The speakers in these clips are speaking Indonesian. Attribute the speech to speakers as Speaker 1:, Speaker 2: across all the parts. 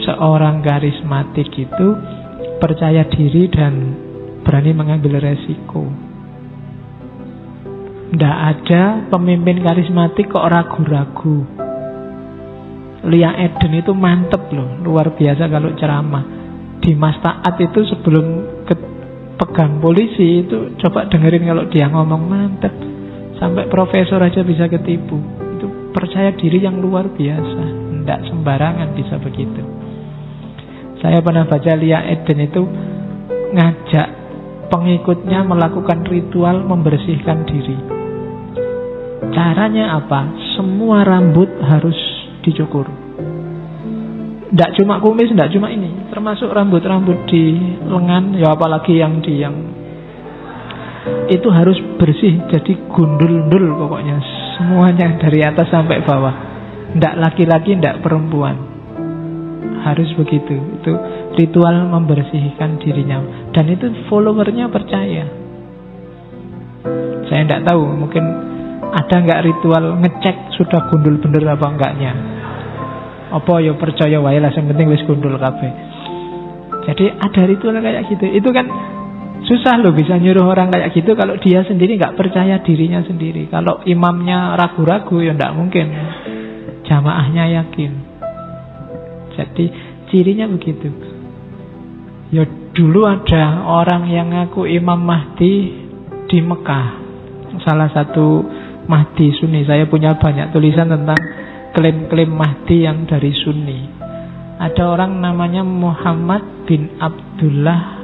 Speaker 1: seorang karismatik itu percaya diri dan berani mengambil resiko. Tidak ada pemimpin karismatik kok ragu-ragu. Lia Eden itu mantep loh, luar biasa kalau ceramah. Dimas Taat itu sebelum pegang polisi itu coba dengerin kalau dia ngomong, mantep. Sampai profesor aja bisa ketipu. Itu percaya diri yang luar biasa. Tidak sembarangan bisa begitu. Saya pernah baca Lia Eden itu ngajak pengikutnya melakukan ritual membersihkan diri. Caranya apa? Semua rambut harus dicukur. Tidak cuma kumis, tidak cuma ini, termasuk rambut-rambut di lengan, ya apalagi yang itu harus bersih, jadi gundul-gundul pokoknya, semuanya dari atas sampai bawah. Tidak laki-laki, tidak perempuan, harus begitu. Itu ritual membersihkan dirinya, dan itu followernya percaya. Saya tidak tahu, mungkin ada nggak ritual ngecek sudah gundul bener apa enggaknya. Apa ya percaya wae lah, yang penting wis gundul kabeh. Jadi ada ritual kayak gitu. Itu kan susah loh bisa nyuruh orang kayak gitu kalau dia sendiri nggak percaya dirinya sendiri. Kalau imamnya ragu-ragu ya nggak mungkin jamaahnya yakin. Jadi cirinya begitu. Ya dulu ada orang yang ngaku Imam Mahdi di Mekah, salah satu Mahdi Sunni. Saya punya banyak tulisan tentang klaim-klaim Mahdi yang dari Sunni. Ada orang namanya Muhammad bin Abdullah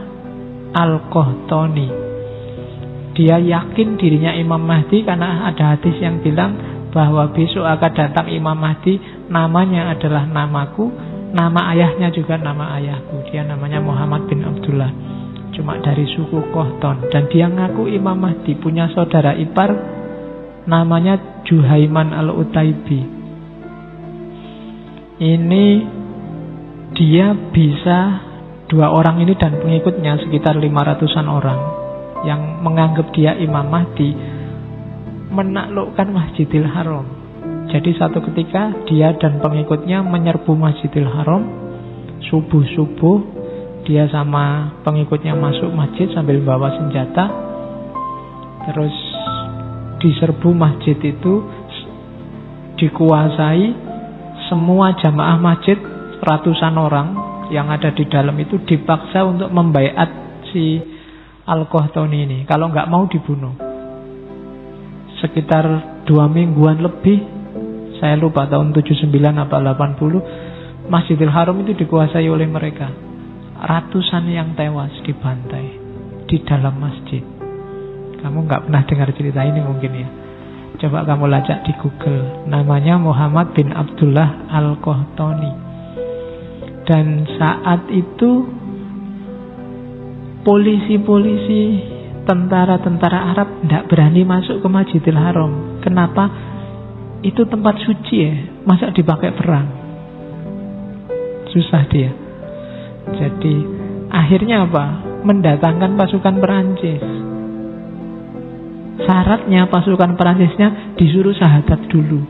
Speaker 1: Al-Qahtani. Dia yakin dirinya Imam Mahdi karena ada hadis yang bilang bahwa besok akan datang Imam Mahdi, namanya adalah namaku, nama ayahnya juga nama ayahku. Dia namanya Muhammad bin Abdullah, cuma dari suku Qahtan. Dan dia ngaku Imam Mahdi, punya saudara ipar namanya Juhaiman Al-Utaibi. Ini dia bisa, dua orang ini dan pengikutnya sekitar 500-an orang yang menganggap dia Imam Mahdi, menaklukkan Masjidil Haram. Jadi satu ketika dia dan pengikutnya menyerbu Masjidil Haram. Subuh-subuh dia sama pengikutnya masuk masjid sambil bawa senjata. Terus diserbu masjid itu, dikuasai. Semua jamaah masjid, ratusan orang yang ada di dalam itu dipaksa untuk membaiat si Al-Qahtani ini. Kalau nggak mau dibunuh. Sekitar 2 mingguan lebih, saya lupa tahun 79 apa 80, Masjidil Haram itu dikuasai oleh mereka. Ratusan yang tewas dibantai di dalam masjid. Kamu nggak pernah dengar cerita ini mungkin ya. Coba kamu lacak di Google. Namanya Muhammad bin Abdullah Al-Qahtani. Dan saat itu polisi-polisi, tentara-tentara Arab tidak berani masuk ke Masjidil Haram. Kenapa? Itu tempat suci ya, masa dipakai perang? Susah dia. Jadi akhirnya apa? Mendatangkan pasukan Perancis. Syaratnya pasukan Perancisnya disuruh syahadat dulu.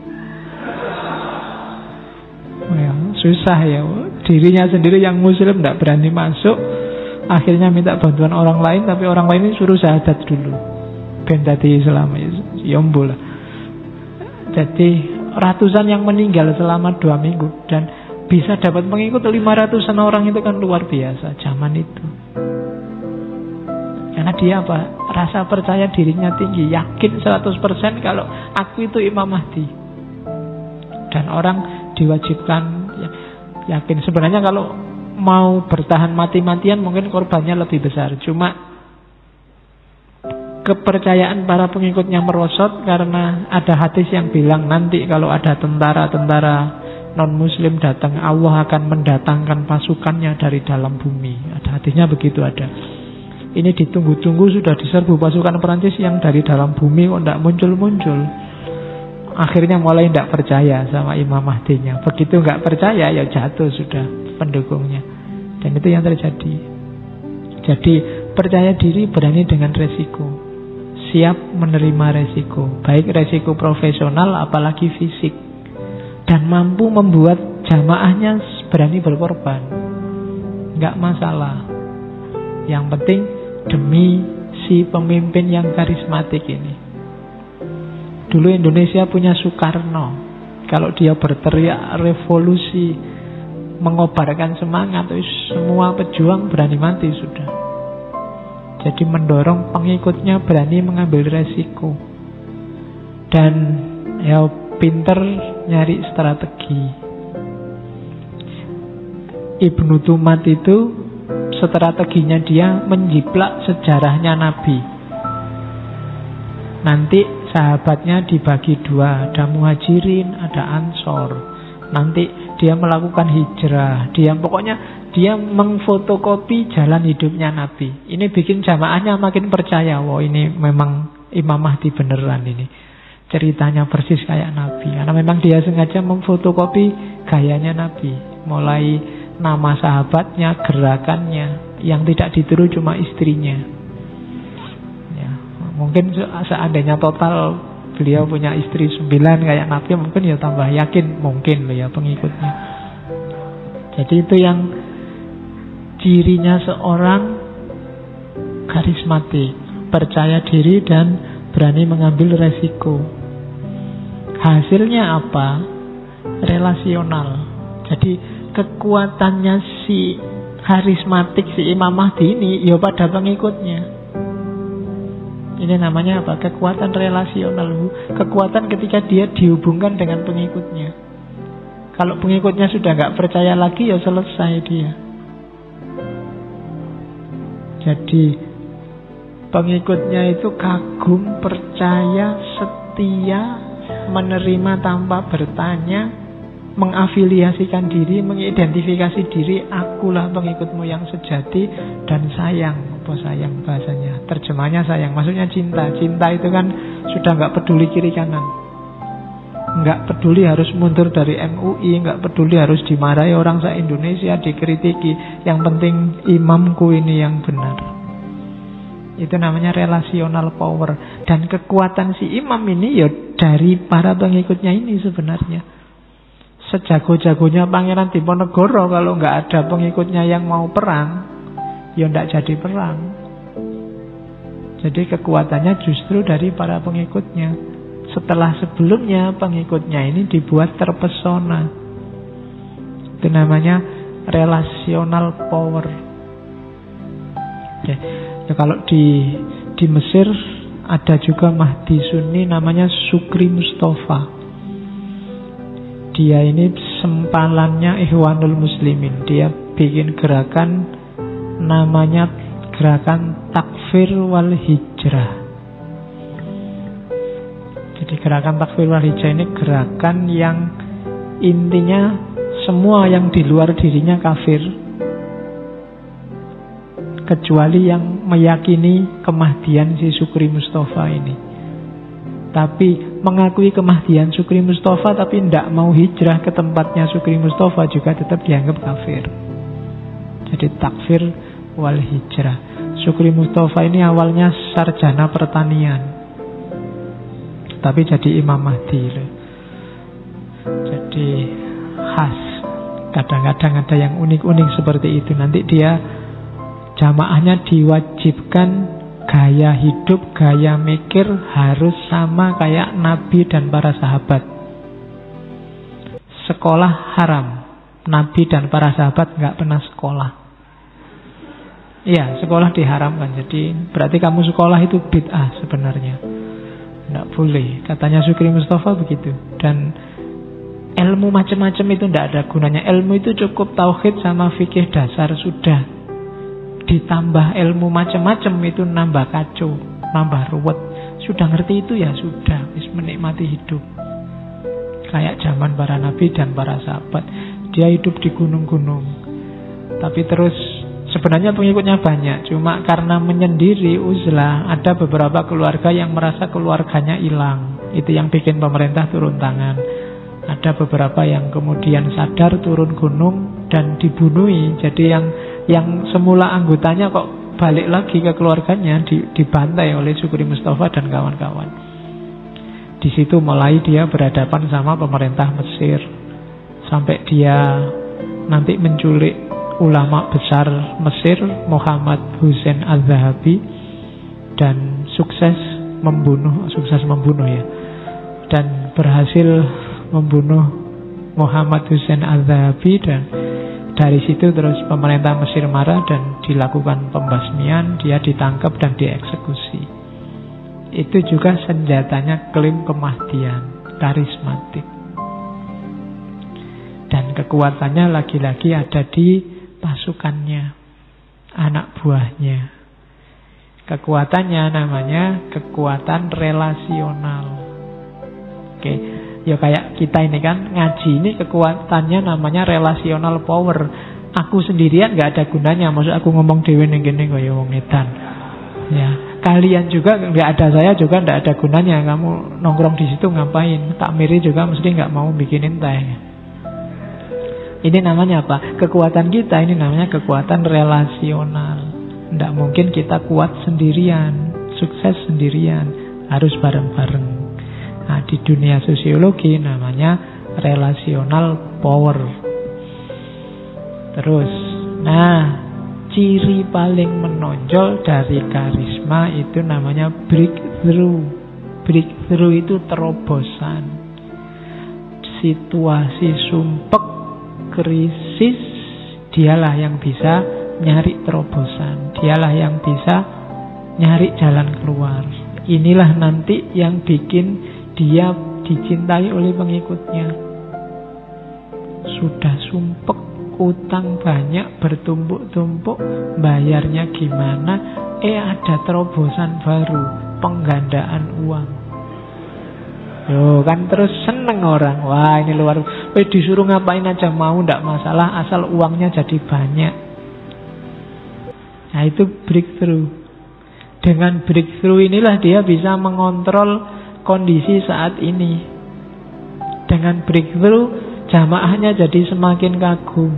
Speaker 1: Ya, susah ya. Dirinya sendiri yang muslim tidak berani masuk. Akhirnya minta bantuan orang lain, tapi orang lain ini suruh syahadat dulu. Ben dadi Islam ya lah. Jadi ratusan yang meninggal selama 2 minggu. Dan bisa dapat pengikut 500-an orang, itu kan luar biasa zaman itu. Karena dia apa? Rasa percaya dirinya tinggi, yakin 100% kalau aku itu Imam Mahdi. Dan orang diwajibkan yakin. Sebenarnya kalau mau bertahan mati-matian mungkin korbannya lebih besar. Cuma kepercayaan para pengikutnya merosot karena ada hadis yang bilang nanti kalau ada tentara-tentara non-muslim datang, Allah akan mendatangkan pasukannya dari dalam bumi. Ada hadisnya begitu ada. Ini ditunggu-tunggu sudah diserbu pasukan Perancis yang dari dalam bumi kok tidak muncul-muncul. Akhirnya mulai tidak percaya sama Imam Mahdinya. Begitu nggak percaya ya jatuh sudah pendukungnya. Dan itu yang terjadi. Jadi percaya diri, berani dengan resiko, siap menerima resiko, baik resiko profesional apalagi fisik, dan mampu membuat jamaahnya berani berkorban. Nggak masalah. Yang penting demi si pemimpin yang karismatik ini. Dulu Indonesia punya Soekarno. Kalau dia berteriak revolusi, mengobarkan semangat, semua pejuang berani mati sudah. Jadi mendorong pengikutnya berani mengambil resiko. Dan ya pinter nyari strategi. Ibnu Tumat itu strateginya dia menjiplak sejarahnya Nabi. Nanti sahabatnya dibagi dua, ada Muhajirin, ada Ansor. Nanti dia melakukan hijrah. Dia mengfotokopi jalan hidupnya Nabi. Ini bikin jamaahnya makin percaya, wah ini memang Imam Mahdi beneran ini. Ceritanya persis kayak Nabi. Karena memang dia sengaja memfotokopi gayanya Nabi. Mulai nama sahabatnya, gerakannya. Yang tidak ditiru cuma istrinya. Ya, mungkin seandainya total beliau punya istri 9 kayak Nabi, mungkin ya tambah yakin mungkin loh ya pengikutnya. Jadi itu yang cirinya seorang karismatik, percaya diri dan berani mengambil resiko. Hasilnya apa? Relasional. Jadi kekuatannya si karismatik, si Imam Mahdi ini ya pada pengikutnya. Ini namanya apa? Kekuatan relasional. Kekuatan ketika dia dihubungkan dengan pengikutnya. Kalau pengikutnya sudah nggak percaya lagi, ya selesai dia. Jadi pengikutnya itu kagum, percaya, setia, menerima tanpa bertanya, mengafiliasikan diri, mengidentifikasi diri, akulah pengikutmu yang sejati, dan sayang. Apa sayang bahasanya? Terjemahnya sayang, maksudnya cinta. Cinta itu kan sudah nggak peduli kiri kanan, nggak peduli harus mundur dari MUI, nggak peduli harus dimarahi orang se-Indonesia, dikritiki. Yang penting imamku ini yang benar. Itu namanya relational power. Dan kekuatan si imam ini ya dari para pengikutnya ini sebenarnya. Sejago-jagonya Pangeran Diponegoro, kalau nggak ada pengikutnya yang mau perang, ya nggak jadi perang. Jadi kekuatannya justru dari para pengikutnya. Setelah sebelumnya pengikutnya ini dibuat terpesona. Itu namanya relational power. Oke. Ya, kalau di Mesir ada juga Mahdi Sunni namanya Sukri Mustafa. Dia ini sempalannya Ikhwanul Muslimin. Dia bikin gerakan namanya gerakan takfir wal hijrah. Jadi gerakan takfir wal hijrah ini gerakan yang intinya semua yang di luar dirinya kafir, kecuali yang meyakini kemahdian si Sukri Mustafa ini. Tapi mengakui kemahdian Sukri Mustafa tapi tidak mau hijrah ke tempatnya Sukri Mustafa juga tetap dianggap kafir. Jadi takfir wal hijrah. Sukri Mustafa ini awalnya sarjana pertanian, tapi jadi Imam Mahdi. Jadi khas. Kadang-kadang ada yang unik-unik seperti itu. Nanti dia jamaahnya diwajibkan gaya hidup, gaya mikir harus sama kayak Nabi dan para sahabat. Sekolah haram. Nabi dan para sahabat nggak pernah sekolah. Iya, sekolah diharamkan. Jadi berarti kamu sekolah itu bid'ah sebenarnya. Nggak boleh. Katanya Sukri Mustafa begitu. Dan ilmu macam-macam itu nggak ada gunanya. Ilmu itu cukup tauhid sama fikih dasar sudah. Ditambah ilmu macam-macam itu nambah kacau, nambah ruwet. Sudah ngerti itu ya sudah, wis menikmati hidup. Kayak zaman para nabi dan para sahabat. Dia hidup di gunung-gunung. Tapi terus sebenarnya pengikutnya banyak, cuma karena menyendiri, uzlah, ada beberapa keluarga yang merasa keluarganya hilang. Itu yang bikin pemerintah turun tangan. Ada beberapa yang kemudian sadar turun gunung dan dibunuhi. Jadi yang semula anggotanya kok balik lagi ke keluarganya, dibantai oleh Sukri Mustafa dan kawan-kawan. Di situ mulai dia berhadapan sama pemerintah Mesir. Sampai dia nanti menculik ulama besar Mesir, Muhammad Hussein Az-Zahabi, dan sukses membunuh ya, dan berhasil membunuh Muhammad Hussein Az-Zahabi. Dan dari situ terus pemerintah Mesir marah dan dilakukan pembasmian, dia ditangkap dan dieksekusi. Itu juga senjatanya klaim kemahdian, karismatik. Dan kekuatannya lagi-lagi ada di pasukannya, anak buahnya. Kekuatannya namanya kekuatan relasional. Oke, ya kayak kita ini kan ngaji ini kekuatannya namanya relational power. Aku sendirian gak ada gunanya. Maksud aku ngomong dewe ning kene kaya wong edan. Ya, kalian juga gak ada saya juga gak ada gunanya. Kamu nongkrong di situ ngapain? Takmiri juga mesti gak mau bikinin teh. Ini namanya apa? Kekuatan kita ini namanya kekuatan relasional. Tidak mungkin kita kuat sendirian, sukses sendirian, harus bareng-bareng. Nah, di dunia sosiologi namanya relational power. Terus, nah, ciri paling menonjol dari karisma itu namanya breakthrough. Breakthrough itu terobosan. Situasi sumpek, krisis, dialah yang bisa nyari terobosan. Dialah yang bisa nyari jalan keluar. Inilah nanti yang bikin dia dicintai oleh pengikutnya. Sudah sumpek, utang banyak, bertumpuk-tumpuk, bayarnya gimana? Ada terobosan baru, penggandaan uang. Yo, kan terus seneng orang. Wah, ini luar. Disuruh ngapain aja mau, ndak masalah asal uangnya jadi banyak. Nah, itu breakthrough. Dengan breakthrough inilah dia bisa mengontrol kondisi saat ini. Dengan breakthrough, jamaahnya jadi semakin kagum.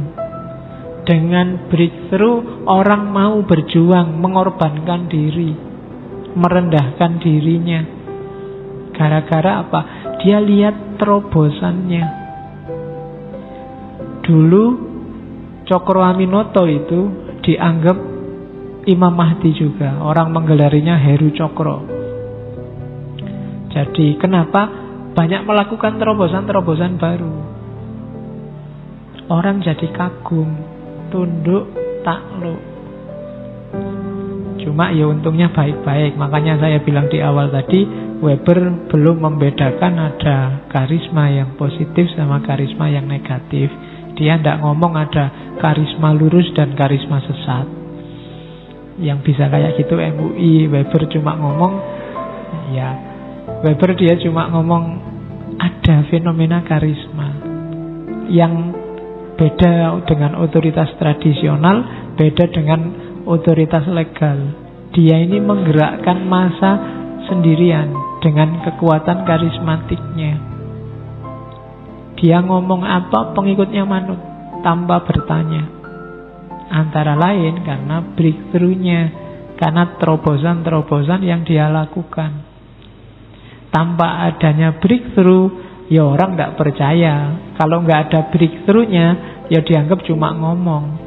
Speaker 1: Dengan breakthrough, orang mau berjuang, mengorbankan diri, merendahkan dirinya. Gara-gara apa? Dia lihat terobosannya. Dulu Cokro Aminoto itu dianggap Imam Mahdi juga. Orang menggelarinya Heru Cokro. Jadi kenapa banyak melakukan terobosan-terobosan baru? Orang jadi kagum, tunduk, takluk. Cuma ya untungnya baik-baik. Makanya saya bilang di awal tadi, Weber belum membedakan ada karisma yang positif sama karisma yang negatif. Dia tidak ngomong ada karisma lurus dan karisma sesat. Yang bisa kayak gitu MUI. Weber cuma ngomong, ya Weber dia cuma ngomong ada fenomena karisma yang beda dengan otoritas tradisional, beda dengan otoritas legal. Dia ini menggerakkan massa sendirian dengan kekuatan karismatiknya. Dia ngomong apa, pengikutnya manut tanpa bertanya. Antara lain karena breakthrough-nya, karena terobosan-terobosan yang dia lakukan. Tanpa adanya breakthrough, ya orang tidak percaya. Kalau nggak ada breakthrough-nya, ya dianggap cuma ngomong.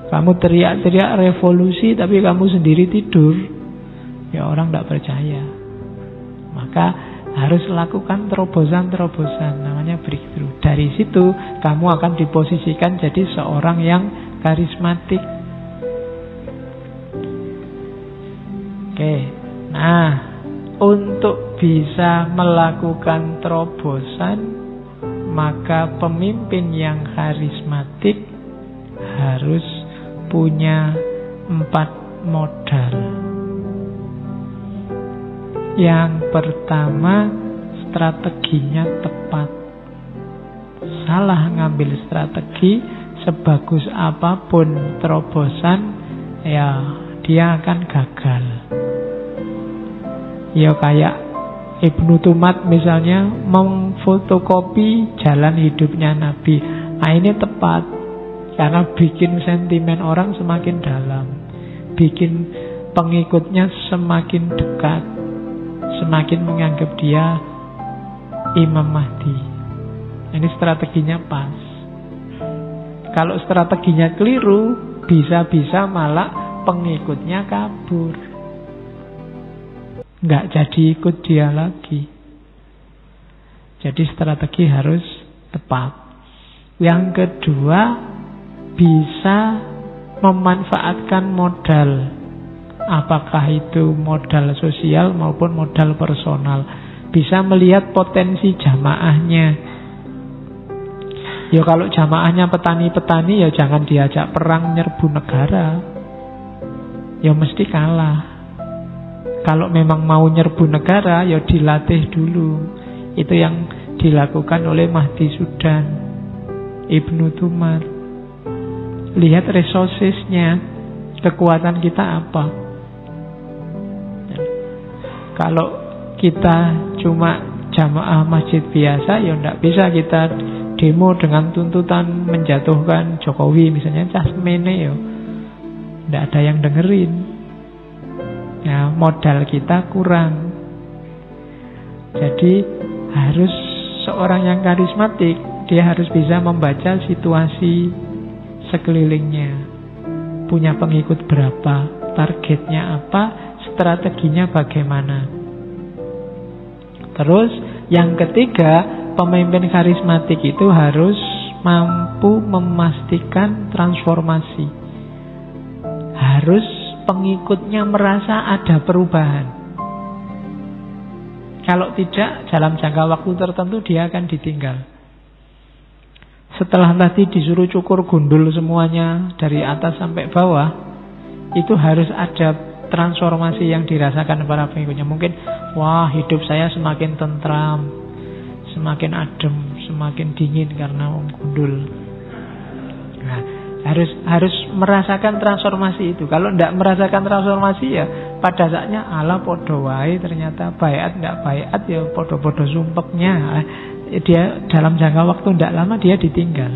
Speaker 1: Kamu teriak-teriak revolusi, tapi kamu sendiri tidur, ya orang tidak percaya. Maka harus lakukan terobosan-terobosan, namanya breakthrough. Dari situ kamu akan diposisikan jadi seorang yang karismatik. Oke, nah untuk bisa melakukan terobosan, maka pemimpin yang karismatik harus punya 4 modal. Yang pertama, strateginya tepat. Salah ngambil strategi, sebagus apapun terobosan, ya dia akan gagal. Ya kayak Ibnu Tumat misalnya memfotokopi jalan hidupnya Nabi. Nah ini tepat, karena bikin sentimen orang semakin dalam, bikin pengikutnya semakin dekat, semakin menganggap dia Imam Mahdi. Ini strateginya pas. Kalau strateginya keliru, bisa-bisa malah pengikutnya kabur. Nggak jadi ikut dia lagi. Jadi strategi harus tepat. Yang kedua, bisa memanfaatkan modal. Apakah itu modal sosial maupun modal personal. Bisa melihat potensi jamaahnya. Ya kalau jamaahnya petani-petani, ya jangan diajak perang nyerbu negara. Ya mesti kalah. Kalau memang mau nyerbu negara, ya dilatih dulu. Itu yang dilakukan oleh Mahdi Sudan, Ibnu Tumar. Lihat resourcesnya, kekuatan kita apa. Kalau kita cuma jamaah masjid biasa, ya tidak bisa kita demo dengan tuntutan menjatuhkan Jokowi misalnya, casmene ya tidak ada yang dengerin. Ya, modal kita kurang. Jadi harus seorang yang karismatik, dia harus bisa membaca situasi sekelilingnya. Punya pengikut berapa, targetnya apa, strateginya bagaimana. Terus yang ketiga, pemimpin karismatik itu harus mampu memastikan transformasi. Harus pengikutnya merasa ada perubahan. Kalau tidak, dalam jangka waktu tertentu dia akan ditinggal. Setelah tadi disuruh cukur gundul semuanya dari atas sampai bawah, itu harus ada transformasi yang dirasakan para pengikutnya. Mungkin, wah hidup saya semakin tentram, semakin adem, semakin dingin karena gundul. Nah, harus merasakan transformasi itu. Kalau tidak merasakan transformasi, ya pada saatnya ala podo wae, ternyata baiat tidak baiat, ya podo-podo sumpeknya. Dia dalam jangka waktu tidak lama dia ditinggal.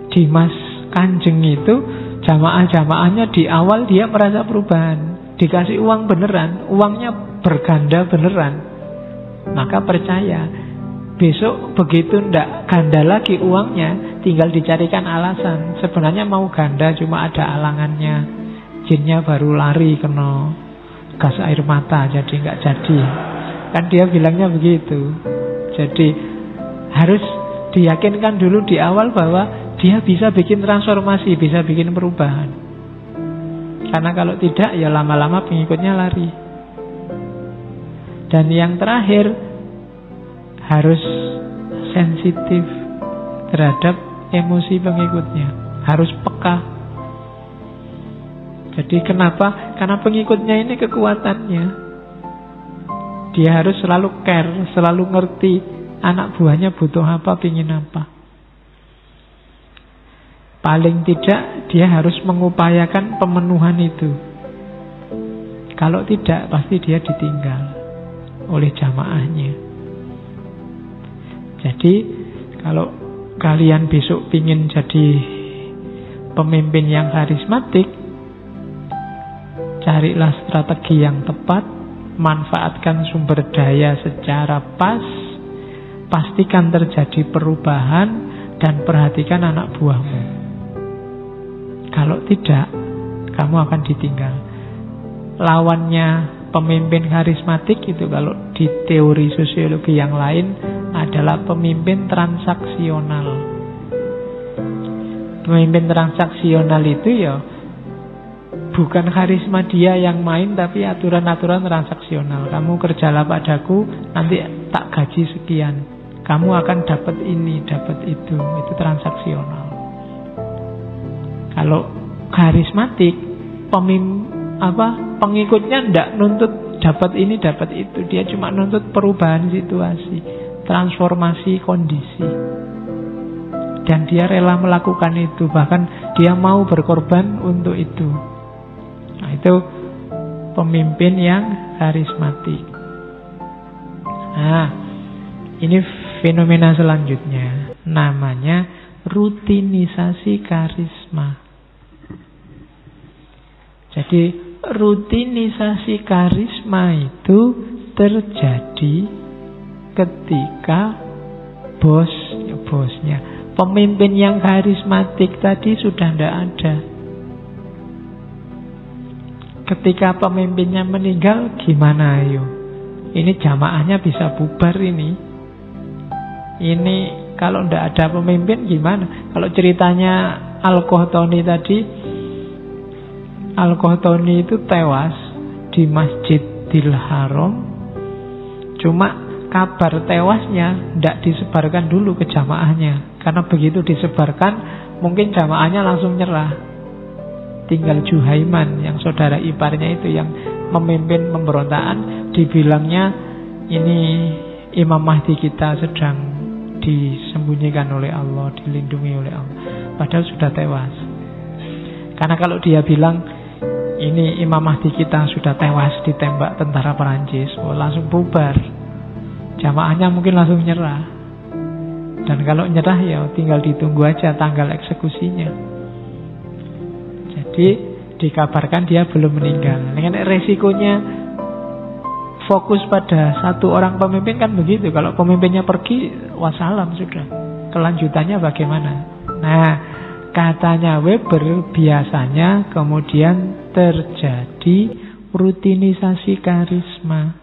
Speaker 1: Dimas Kanjeng itu jamaah-jamaahnya di awal dia merasa perubahan, dikasih uang beneran, uangnya berganda beneran, maka percaya. Besok begitu ndak ganda lagi uangnya, tinggal dicarikan alasan. Sebenarnya mau ganda, cuma ada alangannya. Jinnya baru lari kena gas air mata, jadi nggak jadi. Kan dia bilangnya begitu. Jadi harus diyakinkan dulu di awal bahwa dia bisa bikin transformasi, bisa bikin perubahan. Karena kalau tidak, ya lama-lama pengikutnya lari. Dan yang terakhir, harus sensitif terhadap emosi pengikutnya, harus peka. Jadi kenapa? Karena pengikutnya ini kekuatannya. Dia harus selalu care, selalu ngerti anak buahnya butuh apa, pingin apa. Paling tidak dia harus mengupayakan pemenuhan itu. Kalau tidak, pasti dia ditinggal oleh jamaahnya. Jadi kalau kalian besok pingin jadi pemimpin yang karismatik, carilah strategi yang tepat, manfaatkan sumber daya secara pas, pastikan terjadi perubahan, dan perhatikan anak buahmu. Kalau tidak, kamu akan ditinggal. Lawannya pemimpin karismatik itu kalau di teori sosiologi yang lain adalah pemimpin transaksional. Pemimpin transaksional itu ya bukan karisma dia yang main, tapi aturan-aturan transaksional. Kamu kerjalah padaku, nanti tak gaji sekian. Kamu akan dapat ini, dapat itu. Itu transaksional. Kalau karismatik, pengikutnya tidak nuntut dapat ini, dapat itu. Dia cuma nuntut perubahan situasi, transformasi kondisi. Dan dia rela melakukan itu. Bahkan dia mau berkorban untuk itu. Nah, itu pemimpin yang karismatik. Nah, ini fenomena selanjutnya. Namanya rutinisasi karisma. Jadi rutinisasi karisma itu terjadi ketika bosnya, Pemimpin yang karismatik tadi sudah tidak ada. Ketika pemimpinnya meninggal, gimana ayo? Ini jamaahnya bisa bubar ini. Ini kalau tidak ada pemimpin gimana? Kalau ceritanya Al-Qahtani tadi, Al-Qahtani itu tewas di Masjidil Haram. Cuma kabar tewasnya tidak disebarkan dulu ke jamaahnya. Karena begitu disebarkan, mungkin jamaahnya langsung nyerah. Tinggal Juhaiman yang saudara iparnya itu yang memimpin pemberontakan, dibilangnya ini Imam Mahdi kita sedang disembunyikan oleh Allah, dilindungi oleh Allah, padahal sudah tewas. Karena kalau dia bilang ini Imam Mahdi kita sudah tewas ditembak tentara Perancis, langsung bubar, jamaahnya mungkin langsung nyerah. Dan kalau nyerah ya tinggal ditunggu aja tanggal eksekusinya. Jadi dikabarkan dia belum meninggal. Dengan resikonya fokus pada satu orang pemimpin kan begitu. Kalau pemimpinnya pergi, wassalam sudah. Kelanjutannya bagaimana? Nah, katanya Weber, biasanya kemudian terjadi rutinisasi karisma.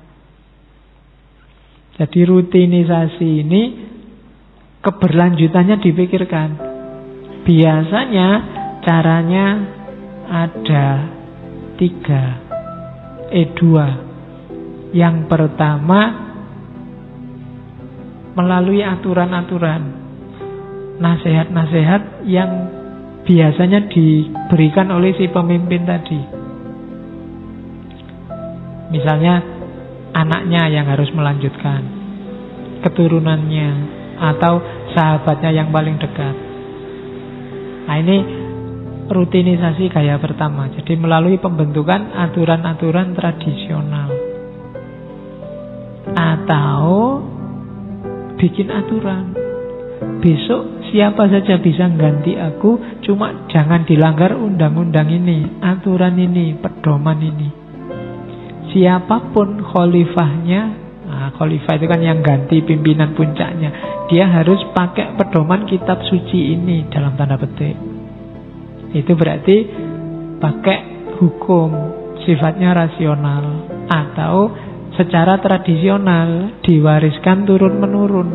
Speaker 1: Jadi rutinisasi ini keberlanjutannya dipikirkan. Biasanya caranya ada 3 Yang pertama, melalui aturan-aturan, nasihat-nasihat yang biasanya diberikan oleh si pemimpin tadi. Misalnya anaknya yang harus melanjutkan, keturunannya, atau sahabatnya yang paling dekat. Nah, ini rutinisasi gaya pertama. Jadi melalui pembentukan aturan-aturan tradisional. Atau bikin aturan. Besok siapa saja bisa ganti aku, cuma jangan dilanggar undang-undang ini, aturan ini, pedoman ini. Siapapun khalifahnya, nah, khalifah itu kan yang ganti pimpinan puncaknya, dia harus pakai pedoman kitab suci ini dalam tanda petik. Itu berarti pakai hukum sifatnya rasional atau secara tradisional diwariskan turun-menurun.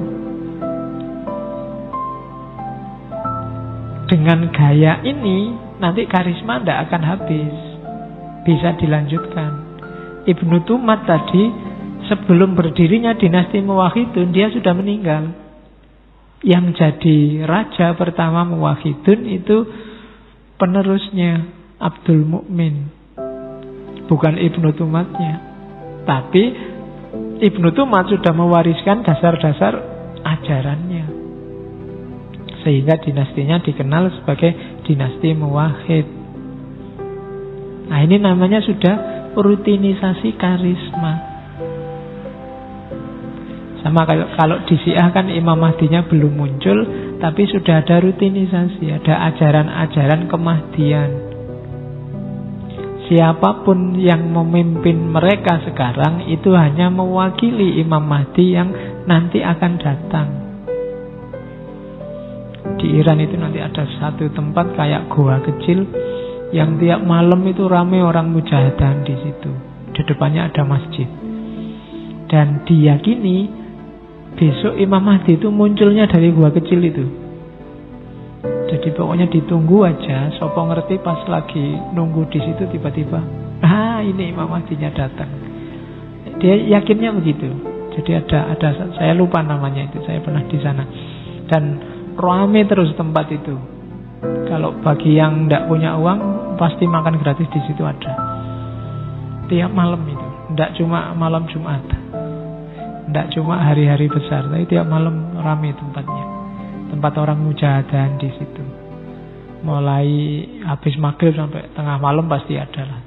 Speaker 1: Dengan gaya ini nanti karisma tidak akan habis, bisa dilanjutkan. Ibnu Tumat tadi sebelum berdirinya dinasti Muwahhidun dia sudah meninggal. Yang jadi raja pertama Muwahhidun itu penerusnya Abdul Mukmin, bukan Ibnu Tumatnya. Tapi Ibnu Tumat sudah mewariskan dasar-dasar ajarannya, sehingga dinastinya dikenal sebagai dinasti Muwahhid. Nah, ini namanya sudah rutinisasi karisma. Sama kalau di Syiah kan Imam Mahdinya belum muncul, tapi sudah ada rutinisasi, ada ajaran-ajaran kemahdian. Siapapun yang memimpin mereka sekarang itu hanya mewakili Imam Mahdi yang nanti akan datang. Di Iran itu nanti ada satu tempat kayak goa kecil yang tiap malam itu ramai orang mujahadah di situ. Di depannya ada masjid. Dan diyakini besok Imam Mahdi itu munculnya dari gua kecil itu. Jadi pokoknya ditunggu aja. Sopo ngerti pas lagi nunggu di situ tiba-tiba, ini Imam Mahdinya datang. Dia yakinnya begitu. Jadi ada saya lupa namanya itu. Saya pernah di sana. Dan ramai terus tempat itu. Kalau bagi yang tidak punya uang pasti makan gratis di situ ada. Tiap malam itu. Tidak cuma malam Jumat. Tidak cuma hari-hari besar, tapi tiap malam ramai tempatnya. Tempat orang mujahadahan di situ. Mulai habis maghrib sampai tengah malam pasti ada lah.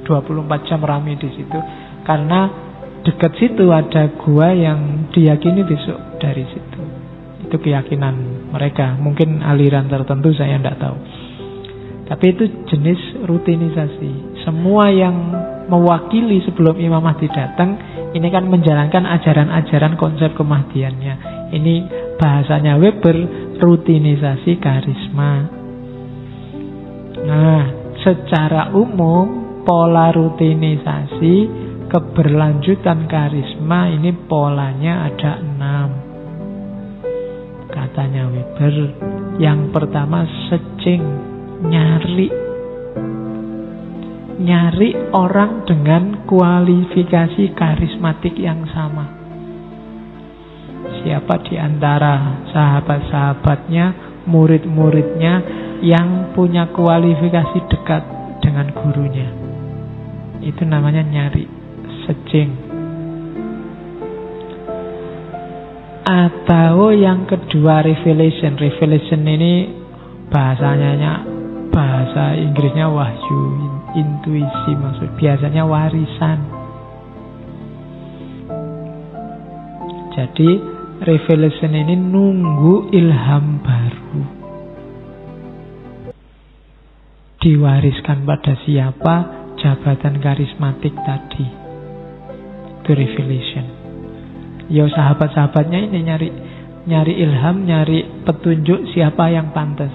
Speaker 1: 24 jam ramai di situ. Karena dekat situ ada gua yang diyakini besok dari situ. Itu keyakinan mereka. Mungkin aliran tertentu saya tidak tahu. Tapi itu jenis rutinisasi. Semua yang mewakili sebelum Imam Mahdi datang, ini kan menjalankan ajaran-ajaran konsep kemahdiannya. Ini bahasanya Weber, rutinisasi karisma. Nah, secara umum pola rutinisasi keberlanjutan karisma ini polanya ada 6. Katanya Weber, yang pertama searching, nyari orang dengan kualifikasi karismatik yang sama. Siapa di antara sahabat-sahabatnya, murid-muridnya yang punya kualifikasi dekat dengan gurunya. Itu namanya nyari, searching. Atau yang kedua revelation. Revelation ini bahasa Inggrisnya wahyu, intuisi maksud. Biasanya warisan. Jadi revelation ini nunggu ilham baru. Diwariskan pada siapa jabatan karismatik tadi. Itu revelation. Ya sahabat-sahabatnya ini nyari ilham, nyari petunjuk siapa yang pantas.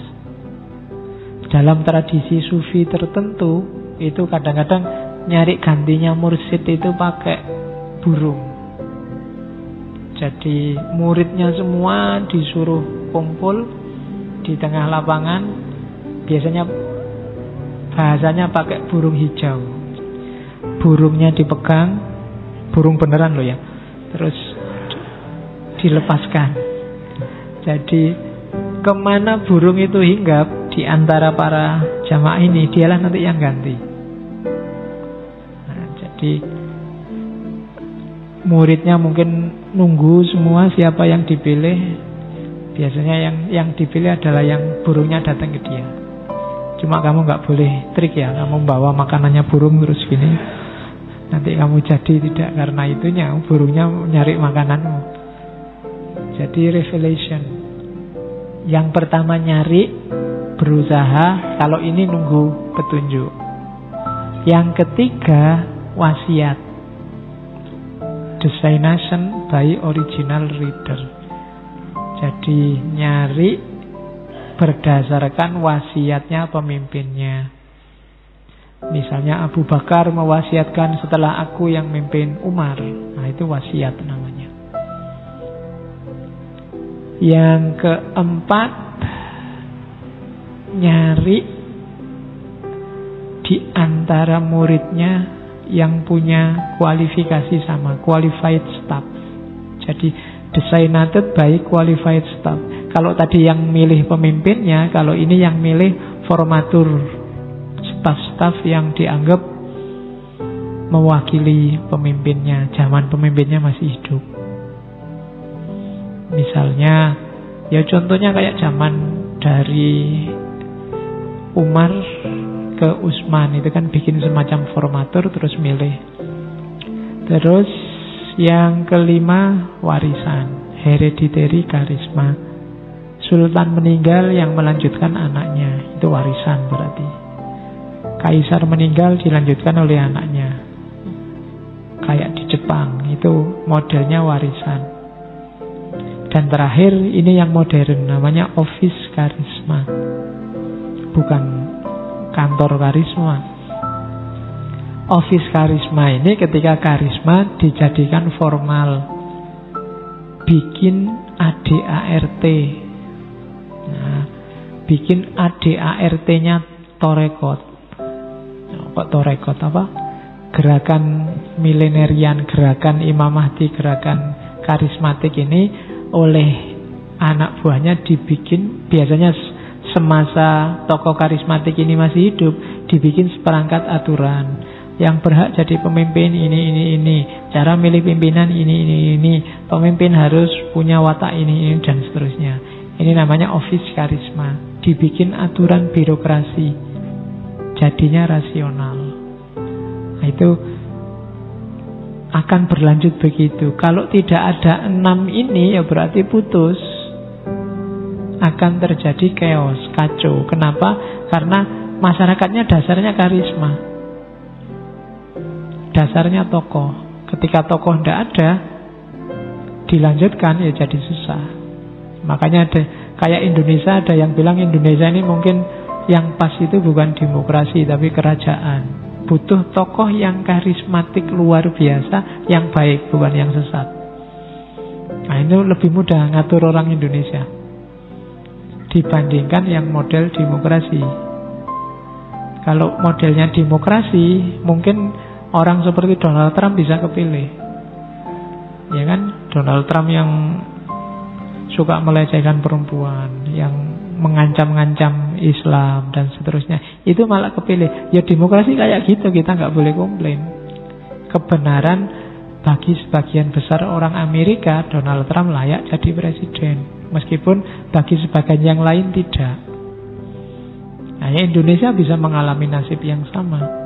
Speaker 1: Dalam tradisi sufi tertentu itu kadang-kadang nyari gantinya mursyid itu pakai burung. Jadi muridnya semua disuruh kumpul di tengah lapangan. Biasanya bahasanya pakai burung hijau. Burungnya dipegang, burung beneran loh ya. Terus dilepaskan. Jadi kemana burung itu hinggap di antara para jamaah ini, dialah nanti yang ganti. Nah, jadi muridnya mungkin nunggu semua siapa yang dipilih. Biasanya yang dipilih adalah yang burungnya datang ke dia. Cuma kamu nggak boleh trik ya, kamu bawa makanannya burung terus gini. Nanti kamu jadi tidak, karena itunya burungnya nyari makananmu. Jadi revelation. Yang pertama nyari, berusaha, kalau ini nunggu petunjuk. Yang ketiga wasiat. Designation by original reader. Jadi nyari berdasarkan wasiatnya pemimpinnya. Misalnya Abu Bakar mewasiatkan setelah aku yang mimpin Umar. Nah itu wasiat namanya. Yang keempat, nyari di antara muridnya yang punya kualifikasi sama, qualified staff. Jadi designated by qualified staff. Kalau tadi yang milih pemimpinnya, kalau ini yang milih formatur, staf-staf yang dianggap mewakili pemimpinnya, zaman pemimpinnya masih hidup. Misalnya, ya contohnya kayak zaman dari Umar ke Utsman, itu kan bikin semacam formatur terus milih. Terus yang kelima warisan, hereditary karisma. Sultan meninggal yang melanjutkan anaknya, itu warisan berarti. Kaisar meninggal dilanjutkan oleh anaknya. Kayak di Jepang, itu modelnya warisan. Dan terakhir, ini yang modern, namanya office karisma. Bukan kantor karisma. Office karisma ini ketika karisma dijadikan formal. Bikin ADART. Nah, bikin ADART-nya torekot. Kok torekot apa? Gerakan milenerian, gerakan Imam Mahdi, gerakan karismatik ini oleh anak buahnya dibikin, biasanya semasa tokoh karismatik ini masih hidup, dibikin seperangkat aturan. Yang berhak jadi pemimpin ini. Cara milih pimpinan ini. Pemimpin harus punya watak ini dan seterusnya. Ini namanya office karisma. Dibikin aturan birokrasi. Jadinya rasional. Nah, itu akan berlanjut begitu. Kalau tidak ada 6 ini, ya berarti putus. Akan terjadi chaos, kacau. Kenapa? Karena masyarakatnya dasarnya karisma. Dasarnya tokoh. Ketika tokoh tidak ada, dilanjutkan ya jadi susah. Makanya Kayak Indonesia, ada yang bilang Indonesia ini mungkin yang pas itu bukan demokrasi tapi kerajaan. Butuh tokoh yang karismatik luar biasa, yang baik, bukan yang sesat. Nah, ini lebih mudah ngatur orang Indonesia dibandingkan yang model demokrasi. Kalau modelnya demokrasi, mungkin orang seperti Donald Trump bisa kepilih. Ya kan? Donald Trump yang suka melecehkan perempuan, yang mengancam-ngancam Islam dan seterusnya, itu malah kepilih. Ya demokrasi kayak gitu, kita nggak boleh komplain. Kebenaran bagi sebagian besar orang Amerika, Donald Trump layak jadi presiden, meskipun bagi sebagian yang lain tidak. Nah, Indonesia bisa mengalami nasib yang sama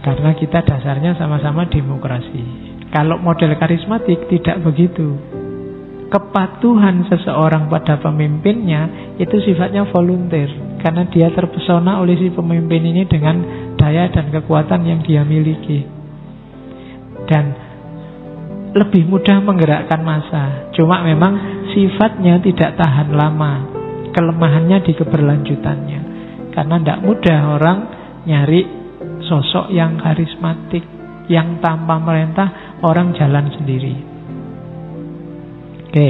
Speaker 1: karena kita dasarnya sama-sama demokrasi. Kalau model karismatik tidak begitu. Kepatuhan seseorang pada pemimpinnya itu sifatnya volunteer, karena dia terpesona oleh si pemimpin ini dengan daya dan kekuatan yang dia miliki, dan lebih mudah menggerakkan massa. Cuma memang sifatnya tidak tahan lama, kelemahannya di keberlanjutannya, karena tidak mudah orang nyari sosok yang karismatik, yang tanpa merintah orang jalan sendiri. Oke.